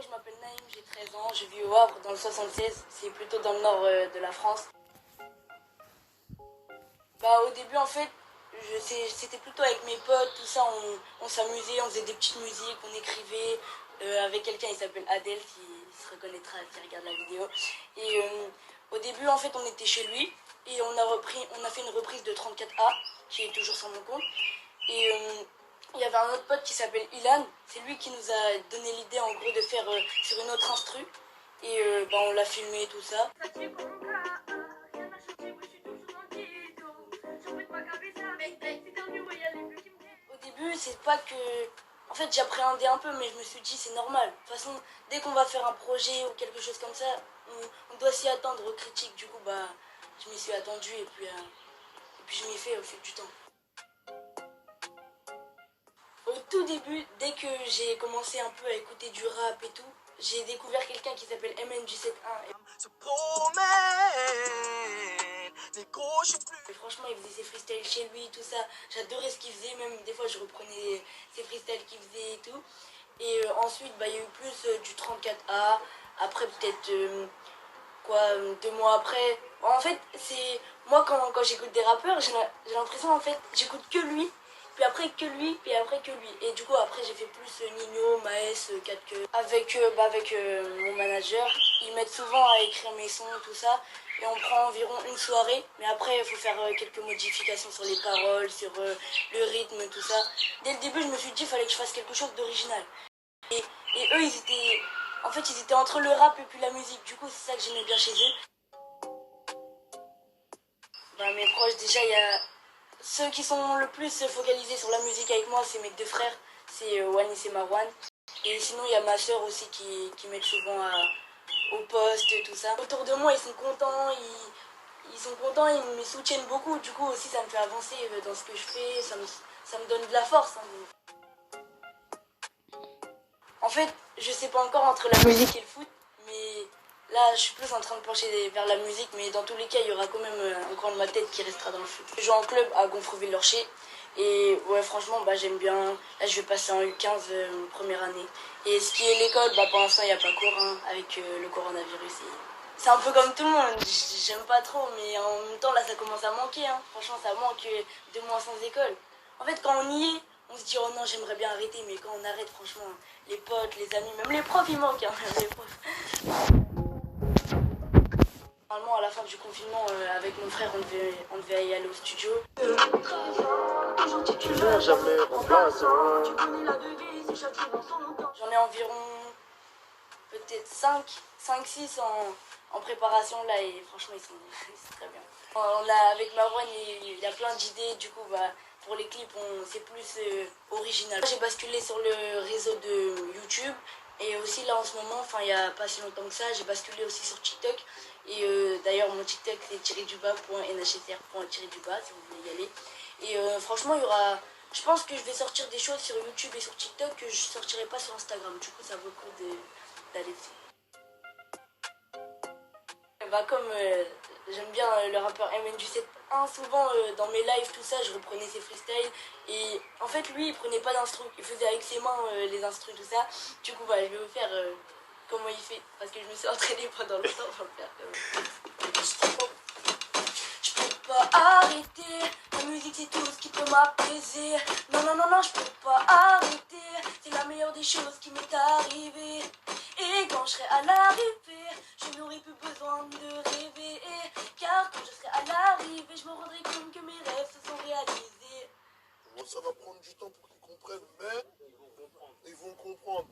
je m'appelle Naïm, j'ai 13 ans, je vis au Havre dans le 76, c'est plutôt dans le nord de la France. Au début en fait, c'était plutôt avec mes potes, tout ça, on s'amusait, on faisait des petites musiques, on écrivait avec quelqu'un, il s'appelle Adèle, qui se reconnaîtra, qui regarde la vidéo. Et au début en fait on était chez lui et on a fait une reprise de 34A, qui est toujours sur mon compte. Et il y avait un autre pote qui s'appelle Ilan, c'est lui qui nous a donné l'idée en gros de faire sur une autre instru. Et on l'a filmé et tout ça. Au début, c'est pas que... En fait, j'appréhendais un peu, mais je me suis dit, c'est normal. De toute façon, dès qu'on va faire un projet ou quelque chose comme ça, on doit s'y attendre aux critiques. Du coup, je m'y suis attendue et puis je m'y fais au fil du temps. Au tout début, dès que j'ai commencé un peu à écouter du rap et tout, j'ai découvert quelqu'un qui s'appelle MN171. Et franchement, il faisait ses freestyles chez lui, tout ça. J'adorais ce qu'il faisait, même des fois je reprenais ses freestyles qu'il faisait et tout. Et ensuite, il y a eu plus du 34A. Après, peut-être 2 mois après. En fait, c'est moi quand j'écoute des rappeurs, j'ai l'impression en fait, j'écoute que lui. Puis après que lui, puis après que lui. Et du coup après j'ai fait plus Nino, Maes, 4 avec mon manager. Ils m'aident souvent à écrire mes sons, tout ça. Et on prend environ une soirée. Mais après il faut faire quelques modifications sur les paroles, sur le rythme, tout ça. Dès le début je me suis dit qu'il fallait que je fasse quelque chose d'original. Et eux ils étaient entre le rap et puis la musique. Du coup c'est ça que j'aimais bien chez eux. Mes proches déjà il y a... Ceux qui sont le plus focalisés sur la musique avec moi, c'est mes 2 frères, c'est Wanis et Marwan. Et sinon, il y a ma soeur aussi qui m'aide souvent au poste, tout ça. Autour de moi, ils sont contents, ils me soutiennent beaucoup. Du coup, aussi, ça me fait avancer dans ce que je fais, ça me donne de la force. En fait, je sais pas encore entre la musique et le foot, mais là, je suis plus en train de pencher vers la musique, mais dans tous les cas, il y aura quand même un coin de ma tête qui restera dans le foot. Je joue en club à Gonfreville-Lorcher, et ouais, franchement, j'aime bien. Là, je vais passer en U15 première année. Et ce qui est l'école, pour l'instant, il n'y a pas cours, avec le coronavirus. C'est un peu comme tout le monde, j'aime pas trop, mais en même temps, là, ça commence à manquer. Franchement, ça manque 2 mois sans école. En fait, quand on y est, on se dit oh non, j'aimerais bien arrêter, mais quand on arrête, franchement, les potes, les amis, même les profs, ils manquent, même les profs. Normalement, à la fin du confinement, avec mon frère, on devait y aller au studio. Tu viens jamais en place, J'en ai environ peut-être 5-6 en préparation là, et franchement, ils sont très bien. Avec Marwan, il y a plein d'idées, du coup, pour les clips, c'est plus original. J'ai basculé sur le réseau de YouTube. Et aussi là en ce moment, il n'y a pas si longtemps que ça, j'ai basculé aussi sur TikTok. Et d'ailleurs mon TikTok c'est _nhsr._, si vous voulez y aller. Et franchement je pense que je vais sortir des choses sur YouTube et sur TikTok que je ne sortirai pas sur Instagram. Du coup ça vaut le coup d'aller dessus. Comme j'aime bien le rappeur MN171, souvent dans mes lives, tout ça, je reprenais ses freestyles. Et en fait, lui, il prenait pas d'instru, il faisait avec ses mains les instrus, tout ça. Du coup, je vais vous faire comment il fait, parce que je me suis entraînée pendant longtemps pour le faire. Je peux pas arrêter, la musique c'est tout ce qui peut m'apaiser. Non, non, non, non, je peux pas arrêter, c'est la meilleure des choses qui m'est arrivée. Et quand je serai à l'arrivée, je n'aurai plus besoin de rêver. Car quand je serai à l'arrivée, je me rendrai compte que mes rêves se sont réalisés. Bon, ça va prendre du temps pour qu'ils comprennent, mais ils vont comprendre.